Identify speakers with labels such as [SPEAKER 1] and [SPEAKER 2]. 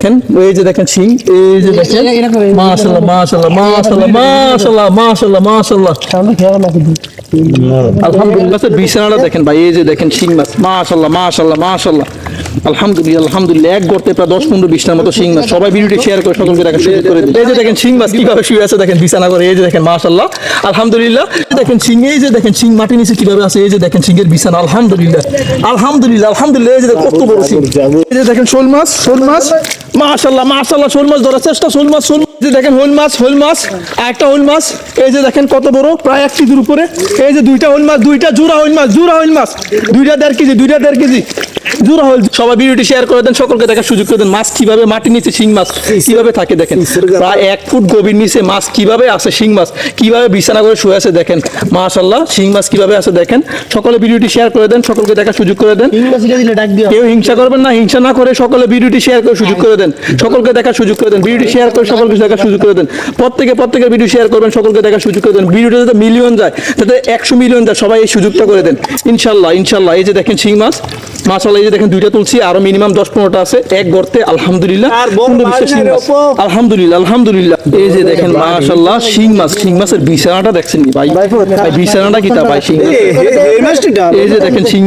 [SPEAKER 1] দেখেন, এই যে দেখেন শিং, এই যে দেখেন মাশাআল্লাহ মাশাআল্লাহ মাশাআল্লাহ মাশাআল্লাহ মাশাআল্লাহ মাশাআল্লাহ আলহামদুলিল্লাহ। বিছানাটা দেখেন ভাই, এই যে দেখেন শিং মাছ মাশাআল্লাহ মাশাআল্লাহ মাশাআল্লাহ আলহামদুলিল্লাহ আলহামদুলিল্লাহ। এক গর্তে প্রায় 10-15-20টার মতো শিং মাছ। সবাই ভিডিওটি শেয়ার করে সকলকে দেখার সুযোগ করে দিন। এই যে দেখেন শিং মাছ কিভাবে শুয়ে আছে দেখেন বিছানা করে, এই যে দেখেন মাশাআল্লাহ আলহামদুলিল্লাহ। দেখেন শিং, এই যে দেখেন শিং মাটির নিচে কিভাবে আছে, এই যে দেখেন শিংয়ের বিছানা আলহামদুলিল্লাহ আলহামদুলিল্লাহ আলহামদুলিল্লাহ। এই যে কত বড় শিং, এই যে দেখেন শোল মাছ মাশাআল্লাহ মাশাআল্লাহ। শোল মাছ ধরার চেষ্টা, শোল মাছ এই যে দেখেন হোল মাছ আর একটা হোল মাছ, এই যে দেখেন কত বড়, প্রায় 1 কেজির উপরে। এই যে দুইটা হোল মাছ, দুইটা জোড়া হোল মাছ দুইটা 1.5 কেজি জোড়া হোল। সবাই ভিডিওটি শেয়ার করে দেন, সকলকে দেখার সুযোগ করে দেন। মাছ কিভাবে মাটির নিচে শিং মাছ কিভাবে থাকে দেখেন, প্রায় 1 ফুট গভীর নিচে মাছ কিভাবে আছে, শিং মাছ কিভাবে বিছানা করে শুয়ে আছে দেখেন মাশাআল্লাহ। শিং মাছ কিভাবে আছে দেখেন। সকলে ভিডিওটি শেয়ার করে দেন, সকলকে দেখার সুযোগ করে দেন। কেউ হিংসা করবেন না, হিংসা না করে সকলে ভিডিওটি শেয়ার করে সুযোগ করে দেন, সকলকে দেখার সুযোগ করে দেন। ভিডিওটি শেয়ার করে সকলকে দেখার সুযোগ করে দেন। প্রত্যেকের ভিডিও শেয়ার করবেন, সকলকে দেখার সুযোগ করে দেন। ভিডিওটা যাতে মিলিয়ন যায়, যাতে 100 মিলিয়ন যায়, সবাই এই সুযোগটা করে দেন ইনশাআল্লাহ ইনশাআল্লাহ। এই যে দেখেন শিং মাছ মাশাআল্লাহ, এই যে দেখেন দুইটা তুলছি, আরো মিনিমাম 10-15টা আছে এক গর্তে আলহামদুলিল্লাহ আলহামদুলিল্লাহ আলহামদুলিল্লাহ। এই যে দেখেন মাশাআল্লাহ শিং মাছের বিছানাটা দেখছেন ভাই, বিছানাটা কিটা ভাই শিং মাছ। এই যে দেখেন শিং মাছ